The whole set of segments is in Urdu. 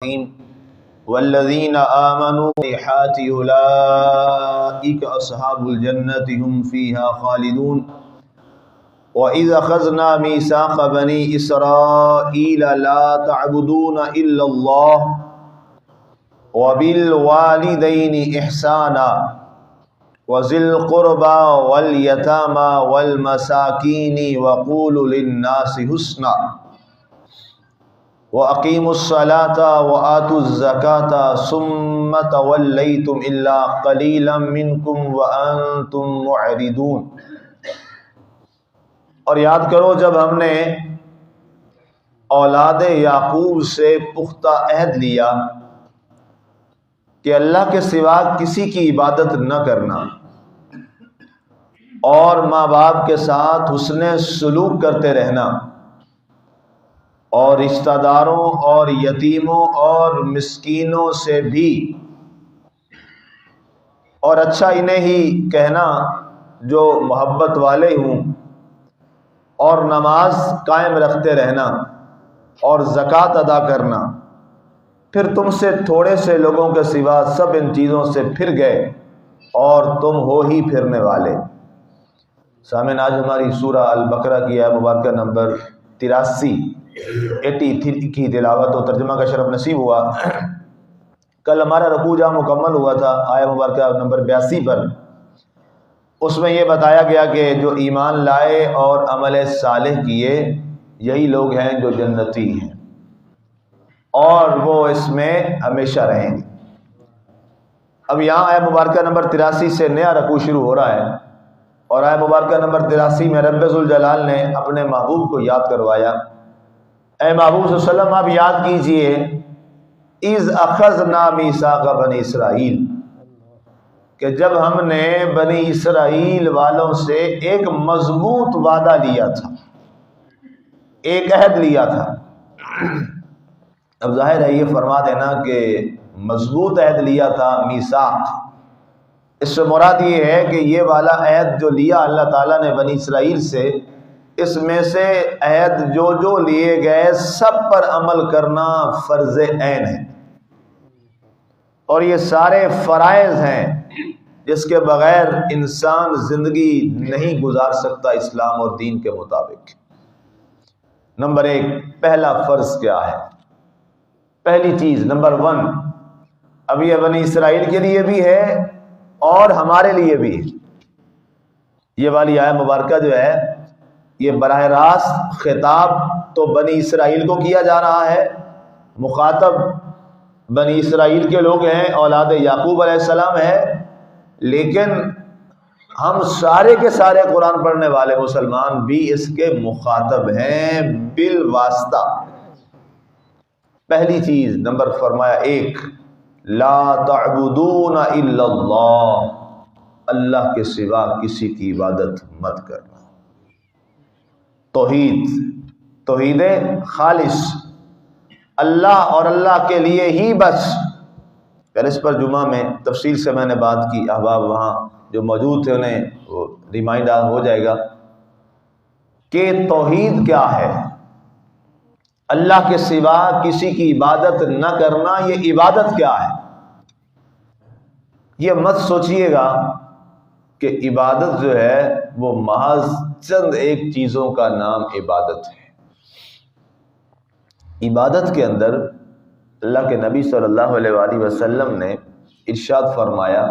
والذین آمنوا بالصالحات أولئک اصحاب الجنة هم فیہا خالدون وَإِذْ أَخَذْنَا مِيثَاقَ بَنِي إِسْرَائِيلَ لَا تَعْبُدُونَ إِلَّا اللَّهَ وَبِالْوَالِدَيْنِ إِحْسَانًا وَذِي الْقُرْبَى وَالْيَتَامَى وَالْمَسَاكِينِ وَقُولُوا لِلنَّاسِ حُسْنًا وَأَقِيمُوا الصَّلَاةَ وَآتُوا الزَّكَاةَ ثُمَّ تَوَلَّيْتُمْ إِلَّا قَلِيلًا مِّنكُمْ وَأَنتُم مُّعْرِضُونَ۔ اور یاد کرو جب ہم نے اولاد یعقوب سے پختہ عہد لیا کہ اللہ کے سوا کسی کی عبادت نہ کرنا اور ماں باپ کے ساتھ حسن سلوک کرتے رہنا اور رشتہ داروں اور یتیموں اور مسکینوں سے بھی اور اچھا انہیں ہی کہنا جو محبت والے ہوں، اور نماز قائم رکھتے رہنا اور زکوٰۃ ادا کرنا، پھر تم سے تھوڑے سے لوگوں کے سوا سب ان چیزوں سے پھر گئے اور تم ہو ہی پھرنے والے۔ سامعین، آج ہماری سورہ البقرہ کی آیت مبارکہ نمبر 83 کی تلاوت و ترجمہ کا شرف نصیب ہوا۔ کل ہمارا رکوع جہاں مکمل ہوا تھا آیت مبارکہ نمبر 82 پر، اس میں یہ بتایا گیا کہ جو ایمان لائے اور عمل صالح کیے یہی لوگ ہیں جو جنتی ہیں اور وہ اس میں ہمیشہ رہیں گے۔ اب یہاں آیت مبارکہ نمبر 83 سے نیا رکوع شروع ہو رہا ہے، اور آیت مبارکہ نمبر 83 میں رب ذوالجلال نے اپنے محبوب کو یاد کروایا۔ اے محبوب صلی اللہ علیہ وسلم، آپ یاد کیجئے اِذْ أَخَذْنَا مِيثَاقَ بَنِي إِسْرَائِیل، کہ جب ہم نے بنی اسرائیل والوں سے ایک مضبوط وعدہ لیا تھا، ایک عہد لیا تھا۔ اب ظاہر ہے یہ فرما دینا کہ مضبوط عہد لیا تھا، میثاق، اس سے مراد یہ ہے کہ یہ والا عہد جو لیا اللہ تعالیٰ نے بنی اسرائیل سے، اس میں سے عہد جو لیے گئے سب پر عمل کرنا فرض عین ہے، اور یہ سارے فرائض ہیں جس کے بغیر انسان زندگی نہیں گزار سکتا اسلام اور دین کے مطابق۔ نمبر 1، پہلا فرض کیا ہے؟ پہلی چیز نمبر 1، اب یہ بنی اسرائیل کے لیے بھی ہے اور ہمارے لیے بھی ہے۔ یہ والی آیت مبارکہ جو ہے یہ براہ راست خطاب تو بنی اسرائیل کو کیا جا رہا ہے، مخاطب بنی اسرائیل کے لوگ ہیں، اولاد یعقوب علیہ السلام ہے، لیکن ہم سارے کے سارے قرآن پڑھنے والے مسلمان بھی اس کے مخاطب ہیں بالواسطہ۔ پہلی چیز نمبر فرمایا 1، لا تعبدون الا اللہ، اللہ کے سوا کسی کی عبادت مت کرنا۔ توحید خالص، اللہ اور اللہ کے لیے ہی بس۔ پھر اس پر جمعہ میں تفصیل سے میں نے بات کی، احباب وہاں جو موجود تھے انہیں وہ ریمائنڈر ہو جائے گا کہ توحید کیا ہے۔ اللہ کے سوا کسی کی عبادت نہ کرنا، یہ عبادت کیا ہے؟ یہ مت سوچئے گا کہ عبادت جو ہے وہ محض چند ایک چیزوں کا نام عبادت ہے۔ عبادت کے اندر اللہ کے نبی صلی اللہ علیہ وآلہ وسلم نے ارشاد فرمایا،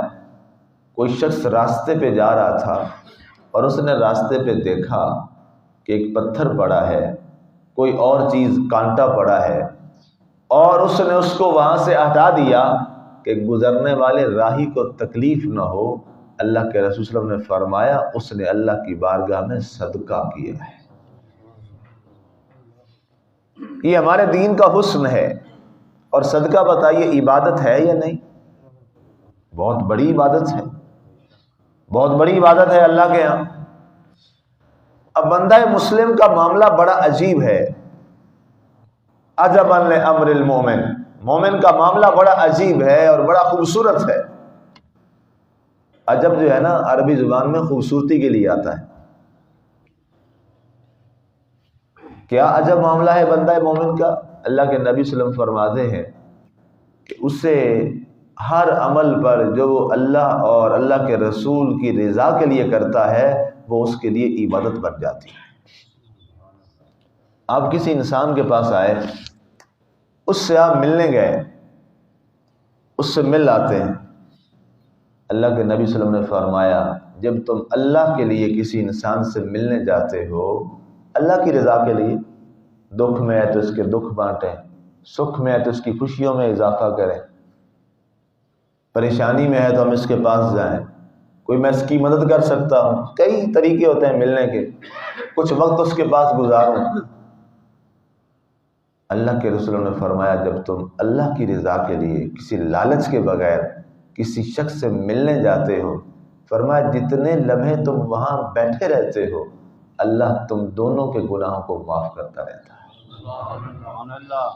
کوئی شخص راستے پہ جا رہا تھا اور اس نے راستے پہ دیکھا کہ ایک پتھر پڑا ہے، کوئی اور چیز کانٹا پڑا ہے، اور اس نے اس کو وہاں سے ہٹا دیا کہ گزرنے والے راہی کو تکلیف نہ ہو۔ اللہ کے رسول صلی اللہ علیہ وسلم نے فرمایا اس نے اللہ کی بارگاہ میں صدقہ کیا ہے۔ یہ ہمارے دین کا حسن ہے۔ اور صدقہ بتائیے عبادت ہے یا نہیں؟ بہت بڑی عبادت ہے، بہت بڑی عبادت ہے اللہ کے ہاں۔ اب بندہ مسلم کا معاملہ بڑا عجیب ہے۔ عجبا لامر المومن، مومن کا معاملہ بڑا عجیب ہے اور بڑا خوبصورت ہے۔ عجب جو ہے نا عربی زبان میں خوبصورتی کے لیے آتا ہے۔ کیا عجب معاملہ ہے بندہ مومن کا؟ اللہ کے نبی صلی اللہ علیہ وسلم فرماتے ہیں کہ اسے ہر عمل پر جو وہ اللہ اور اللہ کے رسول کی رضا کے لیے کرتا ہے وہ اس کے لیے عبادت بن جاتی ہے۔ آپ کسی انسان کے پاس آئے، اس سے آپ ملنے گئے، اس سے مل آتے ہیں، اللہ کے نبی صلی اللہ علیہ وسلم نے فرمایا جب تم اللہ کے لیے کسی انسان سے ملنے جاتے ہو، اللہ کی رضا کے لیے، دکھ میں ہے تو اس کے دکھ بانٹیں، سکھ میں ہے تو اس کی خوشیوں میں اضافہ کریں، پریشانی میں ہے تو ہم اس کے پاس جائیں، کوئی میں اس کی مدد کر سکتا ہوں، کئی طریقے ہوتے ہیں ملنے کے، کچھ وقت اس کے پاس گزاروں۔ اللہ کے رسول نے فرمایا جب تم اللہ کی رضا کے لیے کسی لالچ کے بغیر کسی شخص سے ملنے جاتے ہو، فرمایا جتنے لمحے تم وہاں بیٹھے رہتے ہو اللہ تم دونوں کے گناہوں کو معاف کرتا رہتا ہے۔ سبحان اللہ۔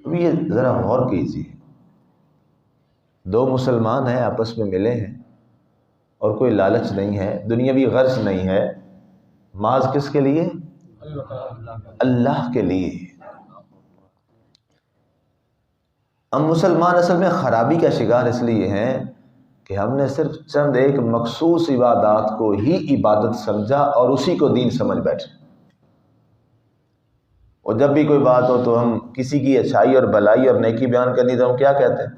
اب یہ ذرا غور کیجیے، دو مسلمان ہیں آپس میں ملے ہیں اور کوئی لالچ نہیں ہے، دنیاوی غرض نہیں ہے، محض کس کے لیے؟ اللہ کے لیے۔ ہم مسلمان اصل میں خرابی کا شکار اس لیے ہیں کہ ہم نے صرف چند ایک مخصوص عبادات کو ہی عبادت سمجھا اور اسی کو دین سمجھ بیٹھے، اور جب بھی کوئی بات ہو تو ہم کسی کی اچھائی اور بلائی اور نیکی بیان کرنی تو ہم کیا کہتے ہیں؟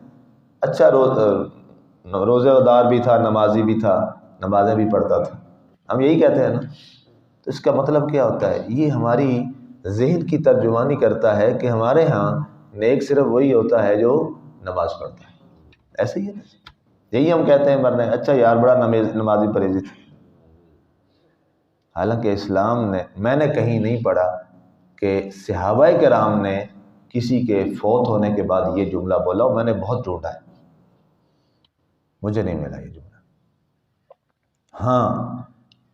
اچھا روزے دار بھی تھا، نمازی بھی تھا، نمازیں بھی پڑھتا تھا، ہم یہی کہتے ہیں نا۔ تو اس کا مطلب کیا ہوتا ہے؟ یہ ہماری ذہن کی ترجمانی کرتا ہے کہ ہمارے ہاں نیک صرف وہی ہوتا ہے جو نماز پڑھتا ہے، ایسے ہی ہے نا، یہی ہم کہتے ہیں مرنے اچھا یار بڑا نمازی پرہیزی تھا۔ حالانکہ اسلام نے، میں نے کہیں نہیں پڑھا کہ صحابہ کرام نے کسی کے فوت ہونے کے بعد یہ جملہ بولا، میں نے بہت ڈھونڈا ہے، مجھے نہیں ملا یہ جملہ۔ ہاں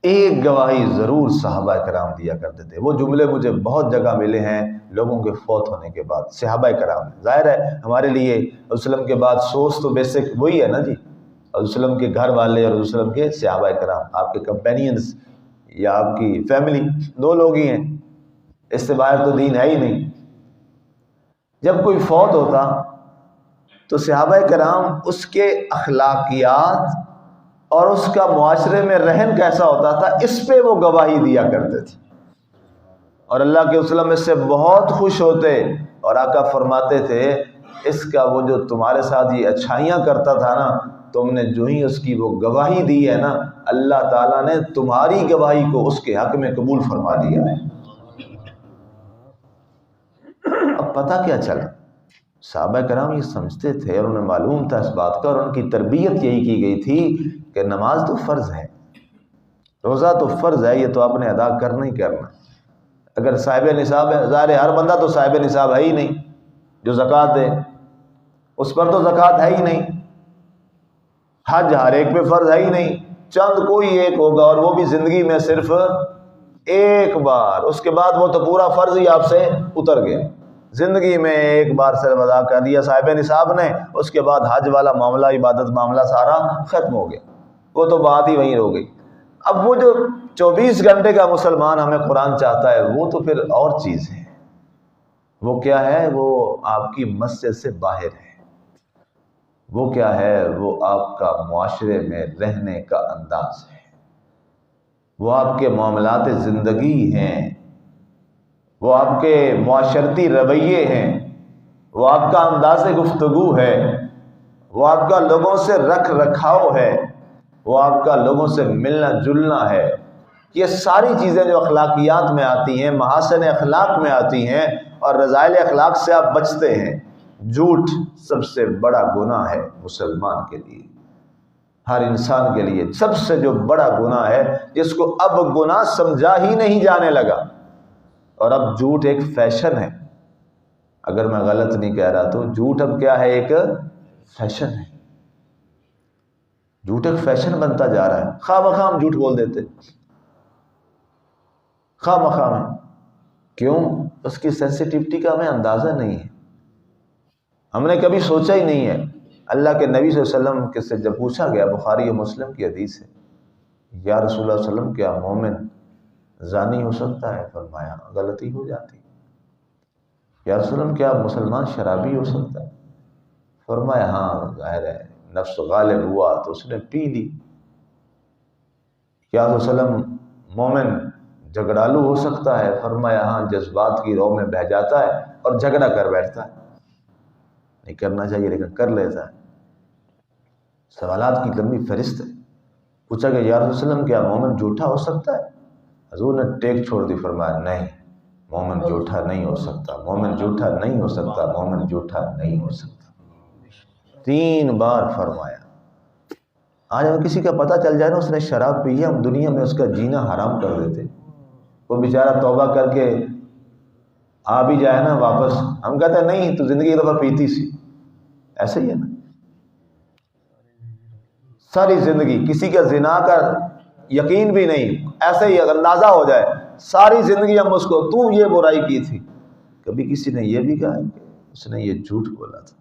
ایک گواہی ضرور صحابہ کرام دیا کرتے تھے، وہ جملے مجھے بہت جگہ ملے ہیں لوگوں کے فوت ہونے کے بعد، صحابہ کرام۔ ظاہر ہے ہمارے لیے وسلم کے بعد سورس تو بیسک وہی ہے نا جی، وسلم کے گھر والے اور وسلم کے صحابہ کرام، آپ کے کمپینینز یا آپ کی فیملی، دو لوگ ہی ہیں، اس سے باہر تو دین ہے ہی نہیں۔ جب کوئی فوت ہوتا تو صحابہ کرام اس کے اخلاقیات اور اس کا معاشرے میں رہن کیسا ہوتا تھا اس پہ وہ گواہی دیا کرتے تھے، اور اللہ کے وسلم اس سے بہت خوش ہوتے، اور آقا فرماتے تھے اس کا وہ جو تمہارے ساتھ یہ اچھائیاں کرتا تھا نا، تم نے جو ہی اس کی وہ گواہی دی ہے نا، اللہ تعالیٰ نے تمہاری گواہی کو اس کے حق میں قبول فرما دیا ہے۔ اب پتہ کیا چلا؟ صحابہ کرام یہ سمجھتے تھے اور انہیں معلوم تھا اس بات کا، اور ان کی تربیت یہی کی گئی تھی کہ نماز تو فرض ہے، روزہ تو فرض ہے، یہ تو آپ نے ادا کرنا ہی کرنا۔ اگر صاحب نصاب ہے، ظاہر ہے ہر بندہ تو صاحب نصاب ہے ہی نہیں جو زکوٰۃ دے، اس پر تو زکوٰۃ ہے ہی نہیں، حج ہر ایک پہ فرض ہے ہی نہیں، چند کوئی ایک ہوگا اور وہ بھی زندگی میں صرف ایک بار، اس کے بعد وہ تو پورا فرض ہی آپ سے اتر گیا، زندگی میں ایک بار صرف ادا کر دیا صاحب نصاب نے، اس کے بعد حج والا معاملہ، عبادت معاملہ سارا ختم ہو گیا، وہ تو بات ہی وہیں ہو گئی۔ اب وہ جو 24 گھنٹے کا مسلمان ہمیں قرآن چاہتا ہے وہ تو پھر اور چیز ہے، وہ کیا ہے؟ وہ آپ کی مسجد سے باہر ہے، وہ کیا ہے؟ وہ آپ کا معاشرے میں رہنے کا انداز ہے، وہ آپ کے معاملات زندگی ہیں، وہ آپ کے معاشرتی رویے ہیں، وہ آپ کا انداز گفتگو ہے، وہ آپ کا لوگوں سے رکھ رکھاؤ ہے، وہ آپ کا لوگوں سے ملنا جلنا ہے۔ یہ ساری چیزیں جو اخلاقیات میں آتی ہیں، محاسن اخلاق میں آتی ہیں، اور رذائل اخلاق سے آپ بچتے ہیں۔ جھوٹ سب سے بڑا گناہ ہے مسلمان کے لیے، ہر انسان کے لیے سب سے جو بڑا گناہ ہے، جس کو اب گناہ سمجھا ہی نہیں جانے لگا، اور اب جھوٹ ایک فیشن ہے۔ اگر میں غلط نہیں کہہ رہا تو جھوٹ اب کیا ہے؟ ایک فیشن ہے، جھوٹ ایک فیشن بنتا جا رہا ہے، خواہ مخواہ ہم جھوٹ بول دیتے، خواہ مخواہ میں، کیوں؟ اس کی سینسٹیوٹی کا ہمیں اندازہ نہیں ہے، ہم نے کبھی سوچا ہی نہیں ہے۔ اللہ کے نبی صلی اللہ علیہ وسلم کے سے جب پوچھا گیا، بخاری و مسلم کی حدیث ہے، یا رسول اللہ صلی اللہ علیہ وسلم کیا مومن زانی ہو سکتا ہے؟ فرمایا غلطی ہو جاتی، یا رسول اللہ کیا مسلمان شرابی ہو سکتا ہے؟ فرمایا ہاں ظاہر ہے نفس غالب ہوا تو اس نے پی لی۔ یا رسول اللہ مومن جھگڑالو ہو سکتا ہے؟ فرمایا ہاں جذبات کی رو میں بہہ جاتا ہے اور جھگڑا کر بیٹھتا ہے، نہیں کرنا چاہیے لیکن کر لیتا ہے۔ سوالات کی لمبی فہرست ہے۔ پوچھا کہ یا رسول اللہ کیا مومن جھوٹا ہو سکتا ہے؟ حضور نے ٹیک چھوڑ دی، فرمایا نہیں، مومن جھوٹا نہیں ہو سکتا، مومن جھوٹا نہیں ہو سکتا، مومن جھوٹا نہیں ہو سکتا۔ 3 بار فرمایا۔ آج ہمیں کسی کا پتہ چل جائے نا اس نے شراب پی ہے، ہم دنیا میں اس کا جینا حرام کر دیتے۔ وہ بیچارہ توبہ کر کے آ بھی جائے نا واپس، ہم کہتے ہیں نہیں تو زندگی ایک دفعہ پیتی سی، ایسے ہی ہے نا۔ ساری زندگی کسی کا زنا کا یقین بھی نہیں، ایسے ہی اندازہ ہو جائے ساری زندگی ہم اس کو تو یہ برائی کی تھی، کبھی کسی نے یہ بھی کہا ہے کہ اس نے یہ جھوٹ بولا تھا۔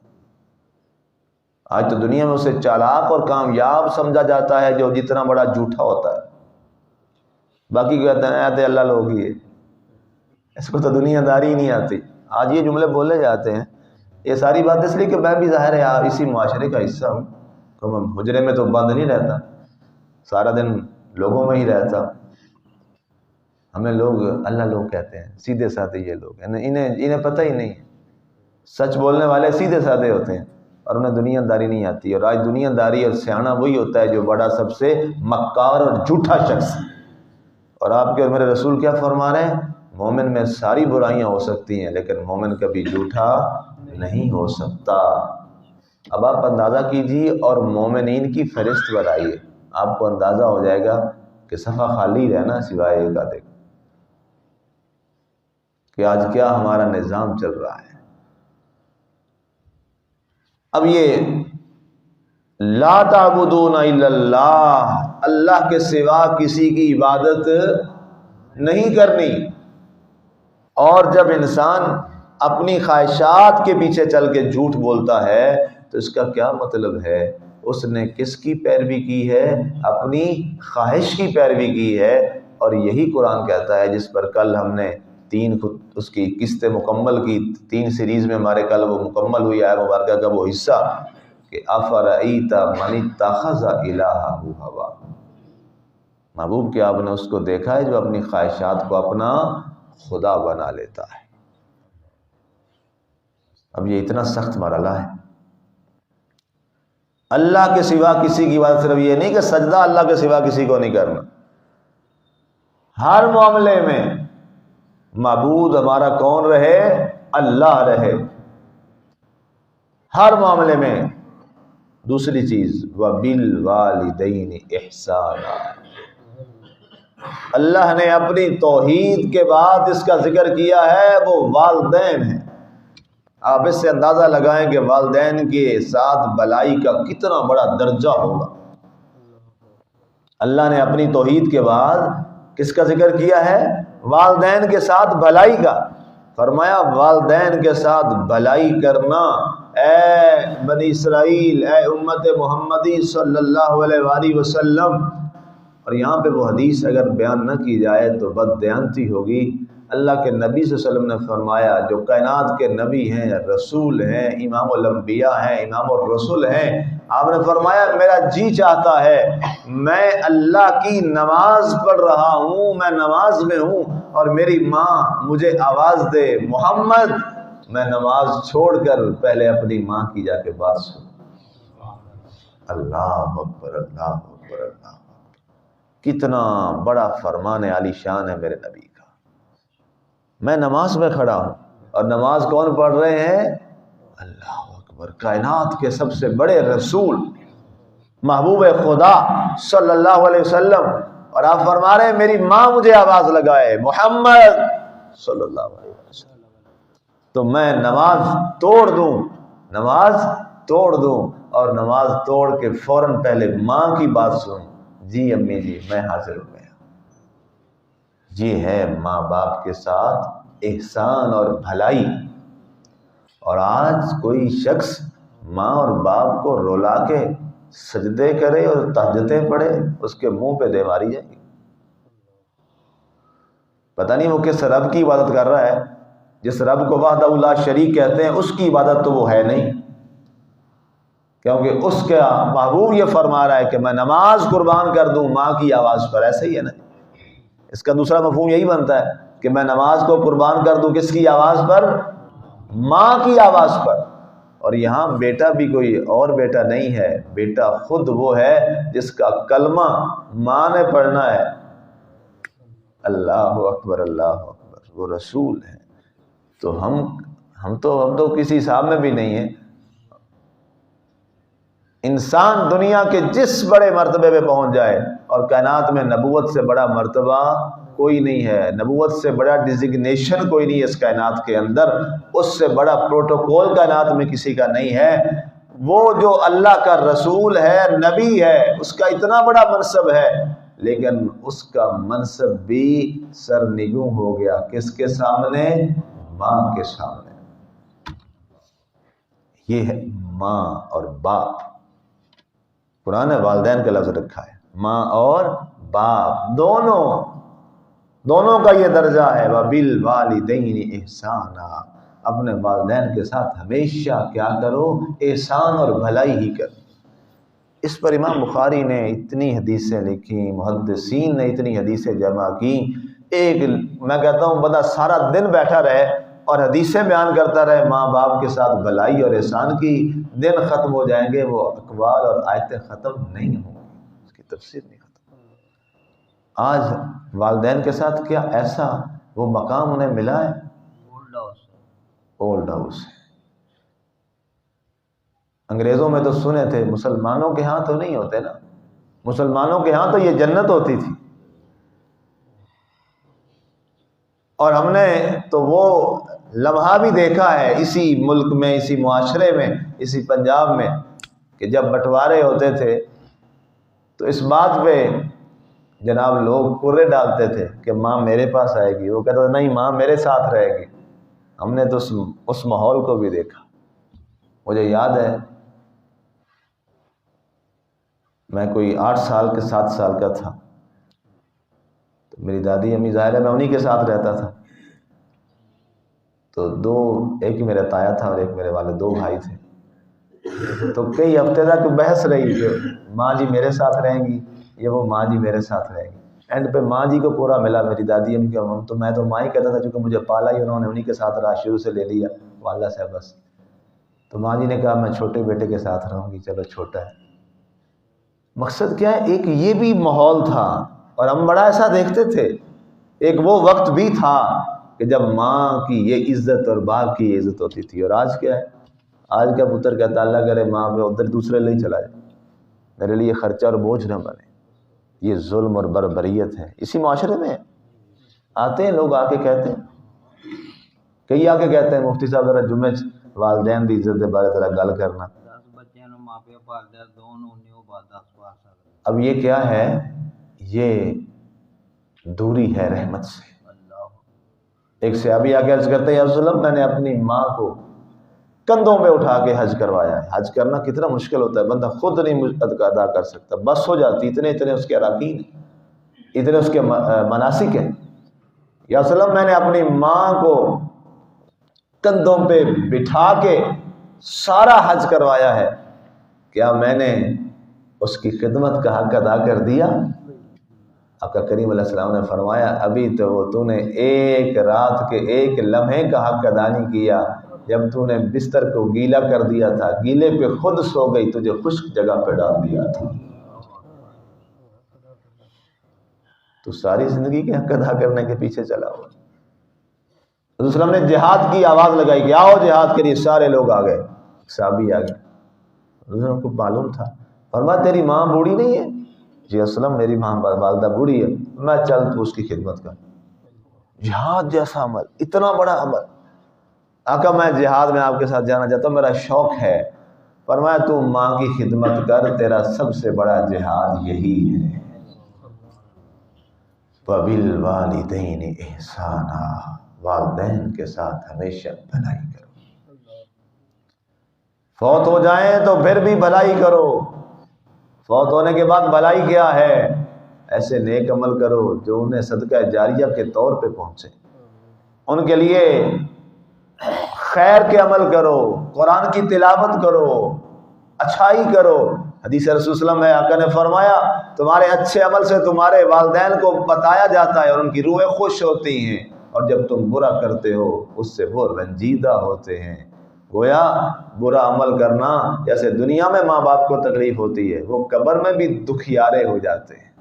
آج تو دنیا میں اسے چالاک اور کامیاب سمجھا جاتا ہے جو جتنا بڑا جھوٹا ہوتا ہے، باقی کہتے ہیں آتے اللہ لوگ ہی ہے، اس کو تو دنیا داری ہی نہیں آتی۔ آج یہ جملے بولے جاتے ہیں، یہ ساری بات اس لیے کہ میں بھی ظاہر ہے اسی معاشرے کا حصہ ہوں، تو میں حجرے میں تو بند نہیں رہتا، سارا دن لوگوں میں ہی رہتا۔ ہمیں لوگ اللہ لوگ کہتے ہیں، سیدھے سادے یہ لوگ ہیں، انہیں پتہ ہی نہیں، سچ بولنے والے سیدھے سادے ہوتے ہیں اور انہیں دنیا داری نہیں آتی۔ اور آج دنیا داری اور سیاںا وہی ہوتا ہے جو بڑا سب سے مکار اور جھوٹا شخص ہے۔ اور آپ کے اور میرے رسول کیا فرما رہے ہیں؟ مومن میں ساری برائیاں ہو سکتی ہیں لیکن مومن کبھی جھوٹا نہیں ہو سکتا۔ اب آپ اندازہ کیجیے اور مومنین کی فہرست بتائیے، آپ کو اندازہ ہو جائے گا کہ صفحہ خالی رہنا سوائے ایک آدھے کہ آج کیا ہمارا نظام چل رہا ہے۔ اب یہ لا تعبدون الا اللہ، اللہ کے سوا کسی کی عبادت نہیں کرنی۔ اور جب انسان اپنی خواہشات کے پیچھے چل کے جھوٹ بولتا ہے تو اس کا کیا مطلب ہے؟ اس نے کس کی پیروی کی ہے؟ اپنی خواہش کی پیروی کی ہے۔ اور یہی قرآن کہتا ہے، جس پر کل ہم نے 3 اس کی قسطیں مکمل کی، 3 سیریز میں ہمارے کل وہ مکمل ہوئی آیت مبارکہ کا وہ حصہ کہ افرأیت من اتخذ الہہ ہوا، محبوب کہ آپ نے اس کو دیکھا ہے جو اپنی خواہشات کو اپنا خدا بنا لیتا ہے۔ اب یہ اتنا سخت مرحلہ ہے۔ اللہ کے سوا کسی کی عبادت، صرف یہ نہیں کہ سجدہ اللہ کے سوا کسی کو نہیں کرنا، ہر معاملے میں معبود ہمارا کون رہے؟ اللہ رہے، ہر معاملے میں۔ دوسری چیز وَبِالْوَالِدَيْنِ إِحْسَانًا، اللہ نے اپنی توحید کے بعد اس کا ذکر کیا ہے، وہ والدین ہیں۔ آپ اس سے اندازہ لگائیں کہ والدین کے ساتھ بلائی کا کتنا بڑا درجہ ہوگا۔ اللہ نے اپنی توحید کے بعد کس کا ذکر کیا ہے؟ والدین کے ساتھ بلائی کا۔ فرمایا والدین کے ساتھ بلائی کرنا، اے بنی اسرائیل، اے امت محمدی صلی اللہ علیہ وآلہ وسلم۔ اور یہاں پہ وہ حدیث اگر بیان نہ کی جائے تو بد دیانتی ہوگی۔ اللہ کے نبی صلی اللہ علیہ وسلم نے فرمایا جو کائنات کے نبی ہیں، رسول ہیں، امام الانبیاء ہیں، امام الرسل ہیں، آپ نے فرمایا میرا جی چاہتا ہے میں اللہ کی نماز پڑھ رہا ہوں، میں نماز میں ہوں اور میری ماں مجھے آواز دے محمد، میں نماز چھوڑ کر پہلے اپنی ماں کی جا کے بات سن۔ اللہ اکبر، اللہ اکبر، اللہ اکبر۔ کتنا بڑا فرمان عالی شان ہے میرے نبی کا۔ میں نماز میں کھڑا ہوں اور نماز کون پڑھ رہے ہیں؟ اللہ اکبر، کائنات کے سب سے بڑے رسول محبوب خدا صلی اللہ علیہ وسلم، اور آپ فرما رہے ہیں میری ماں مجھے آواز لگائے محمد صلی اللہ علیہ وسلم، تو میں نماز توڑ دوں، نماز توڑ دوں اور نماز توڑ کے فوراً پہلے ماں کی بات سنوں، جی امی جی میں حاضر ہو گیا۔ یہ ہے ماں باپ کے ساتھ احسان اور بھلائی۔ اور آج کوئی شخص ماں اور باپ کو رولا کے سجدے کرے اور تہجدیں پڑھے، اس کے منہ پہ دے ماری جائے گی۔ پتہ نہیں وہ کس رب کی عبادت کر رہا ہے، جس رب کو وحدہ لا شریک کہتے ہیں اس کی عبادت تو وہ ہے نہیں، کیونکہ اس کا محبوب یہ فرما رہا ہے کہ میں نماز قربان کر دوں ماں کی آواز پر، ایسا ہی ہے نا؟ اس کا دوسرا مفہوم یہی بنتا ہے کہ میں نماز کو قربان کر دوں کس کی آواز پر؟ ماں کی آواز پر۔ اور یہاں بیٹا بھی کوئی اور بیٹا نہیں ہے، بیٹا خود وہ ہے جس کا کلمہ ماں نے پڑھنا ہے، اللہ اکبر اللہ اکبر، وہ رسول ہے۔ تو ہم تو کسی حساب میں بھی نہیں ہیں۔ انسان دنیا کے جس بڑے مرتبے پہ پہنچ جائے، اور کائنات میں نبوت سے بڑا مرتبہ کوئی نہیں ہے، نبوت سے بڑا ڈیزگنیشن کوئی نہیں ہے اس کائنات کے اندر، اس سے بڑا پروٹوکول کائنات میں کسی کا نہیں ہے۔ وہ جو اللہ کا رسول ہے، نبی ہے، اس کا اتنا بڑا منصب ہے، لیکن اس کا منصب بھی سرنگوں ہو گیا کس کے سامنے؟ ماں کے سامنے۔ یہ ہے ماں اور باپ، قرآن نے والدین کا لفظ رکھا ہے، ماں اور باپ دونوں کا یہ درجہ ہے۔ وَبِالْوَالِدَيْنِ إِحْسَانًا، اپنے والدین کے ساتھ ہمیشہ کیا کرو؟ احسان اور بھلائی ہی کرو۔ اس پر امام بخاری نے اتنی حدیثیں لکھی، محدثین نے اتنی حدیثیں جمع کی، ایک میں کہتا ہوں بندہ سارا دن بیٹھا رہے اور حدیثیں بیان کرتا رہے ماں باپ کے ساتھ بھلائی اور احسان کی، دن ختم ہو جائیں گے، وہ اقوال اور آیتیں ختم نہیں ہوں گی، اس کی تفسیر نہیں ختم۔ آج والدین کے ساتھ کیا ایسا وہ مقام انہیں ملا ہے؟ Old house. انگریزوں میں تو سنے تھے، مسلمانوں کے ہاں تو نہیں ہوتے نا، مسلمانوں کے ہاں تو یہ جنت ہوتی تھی، اور ہم نے تو وہ لمحہ بھی دیکھا ہے اسی ملک میں، اسی معاشرے میں، اسی پنجاب میں، کہ جب بٹوارے ہوتے تھے تو اس بات پہ جناب لوگ کرے ڈالتے تھے کہ ماں میرے پاس آئے گی، وہ کہتا تھا نہیں ماں میرے ساتھ رہے گی۔ ہم نے تو اس ماحول کو بھی دیکھا۔ مجھے یاد ہے میں کوئی 8 سال کے 7 سال کا تھا، تو میری دادی امی، ظاہر ہے میں انہی کے ساتھ رہتا تھا، تو ایک میرا تایا تھا اور ایک میرے والے، 2 بھائی تھے، تو کئی ہفتے تک بحث رہی کہ ماں جی میرے ساتھ رہیں گی یا وہ ماں جی میرے ساتھ رہیں گی۔ اینڈ پہ ماں جی کو پورا ملا، میری دادی امی کا، تو میں تو ماں ہی کہتا تھا چونکہ مجھے پالا ہی انہوں نے، انہی کے ساتھ رہا، شروع سے لے لیا والدہ سے بس۔ تو ماں جی نے کہا میں چھوٹے بیٹے کے ساتھ رہوں گی، چلو چھوٹا ہے۔ مقصد کیا ہے؟ ایک یہ بھی ماحول تھا اور ہم بڑا ایسا دیکھتے تھے، ایک وہ وقت بھی تھا کہ جب ماں کی یہ عزت اور باپ کی یہ عزت ہوتی تھی۔ اور آج کیا ہے؟ آج کا پتر کہتا اللہ کرے ماں پہ ادھر دوسرے لے چلا جائے، میرے لیے خرچہ اور بوجھ نہ بنے۔ یہ ظلم اور بربریت ہے، اسی معاشرے میں آتے ہیں لوگ، آ کے کہتے ہیں، کئی آ کے کہتے ہیں مفتی صاحب ذرا جمعے والدین دی عزت کے بارے ذرا گل کرنا۔ اب یہ کیا ہے؟ یہ دوری ہے رحمت سے۔ ایک صحابی آ کے عرض کرتے ہیں یا رسول اللہ میں نے اپنی ماں کو کندھوں پہ اٹھا کے حج کروایا ہے۔ حج کرنا کتنا مشکل ہوتا ہے، بندہ خود نہیں ادا کر سکتا، بس ہو جاتی، اتنے اس کے اراکین ہیں، اتنے اس کے مناسک ہیں۔ یا رسول اللہ میں نے اپنی ماں کو کندھوں پہ بٹھا کے سارا حج کروایا ہے، کیا میں نے اس کی خدمت کا حق ادا کر دیا؟ آقا کریم علیہ السلام نے فرمایا ابھی تو نے ایک رات کے ایک لمحے کا حق ادا نہیں کیا، جب تو نے بستر کو گیلا کر دیا تھا، گیلے پہ خود سو گئی، تجھے خشک جگہ پہ ڈال دیا تھا۔ تو ساری زندگی کے حق ادا کرنے کے پیچھے چلا ہوا۔ حضور صلی اللہ علیہ وسلم نے جہاد کی آواز لگائی کہ آؤ جہاد کے لیے، سارے لوگ آ گئے، صحابی آ گئے۔ حضور صلی اللہ علیہ وسلم کو معلوم تھا، فرمایا تیری ماں بوڑھی نہیں ہے؟ جی اسلم میری ماں والدہ بوڑھی ہے، میں چل تو اس کی خدمت کر۔ جہاد جیسا عمل، اتنا بڑا عمل، آقا میں جہاد میں آپ کے ساتھ جانا چاہتا ہوں، میرا شوق ہے۔ فرمایا تو ماں کی خدمت کر، تیرا سب سے بڑا جہاد یہی ہے۔ وَبِالْوَالِدَيْنِ إِحْسَانًا، والدین کے ساتھ ہمیشہ بھلائی کرو، فوت ہو جائیں تو پھر بھی بھلائی کرو۔ فوت ہونے کے بعد بھلائی کیا ہے؟ ایسے نیک عمل کرو جو انہیں صدقہ جاریہ کے طور پہ پہنچے، ان کے لیے خیر کے عمل کرو، قرآن کی تلاوت کرو، اچھائی کرو۔ حدیث رسول صلی اللہ علیہ وسلم ہے، آقا نے فرمایا تمہارے اچھے عمل سے تمہارے والدین کو بتایا جاتا ہے اور ان کی روحیں خوش ہوتی ہیں، اور جب تم برا کرتے ہو اس سے وہ رنجیدہ ہوتے ہیں۔ گویا برا عمل کرنا جیسے دنیا میں ماں باپ کو تکلیف ہوتی ہے، وہ قبر میں بھی دکھیارے ہو جاتے ہیں۔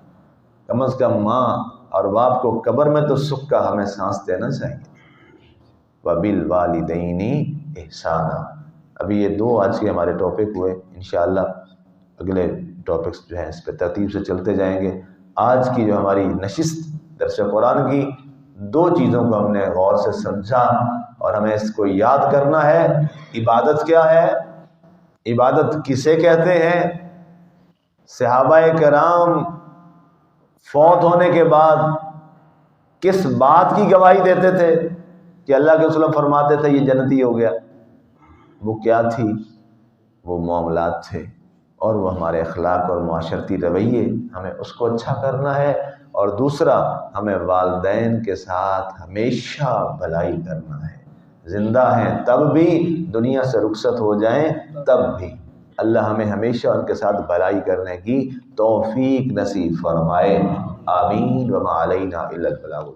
کم از کم ماں اور باپ کو قبر میں تو سکھ کا ہمیں سانس دینا چاہیے۔ وَبِالْوَالِدَيْنِ إِحْسَانًا۔ ابھی یہ دو آج کے ہمارے ٹاپک ہوئے، انشاءاللہ اگلے ٹاپکس جو ہیں اس پہ ترتیب سے چلتے جائیں گے۔ آج کی جو ہماری نشست درس قرآن کی دو چیزوں کو ہم نے غور سے سمجھا، اور ہمیں اس کو یاد کرنا ہے۔ عبادت کیا ہے؟ عبادت کسے کہتے ہیں؟ صحابہ کرام فوت ہونے کے بعد کس بات کی گواہی دیتے تھے کہ اللہ کے رسول فرماتے تھے یہ جنتی ہو گیا؟ وہ کیا تھی؟ وہ معاملات تھے، اور وہ ہمارے اخلاق اور معاشرتی رویے، ہمیں اس کو اچھا کرنا ہے۔ اور دوسرا، ہمیں والدین کے ساتھ ہمیشہ بھلائی کرنا ہے، زندہ ہیں تب بھی، دنیا سے رخصت ہو جائیں تب بھی۔ اللہ ہمیں ہمیشہ ان کے ساتھ بھلائی کرنے کی توفیق نصیب فرمائے، آمین۔ وما علینا الا البلاغ۔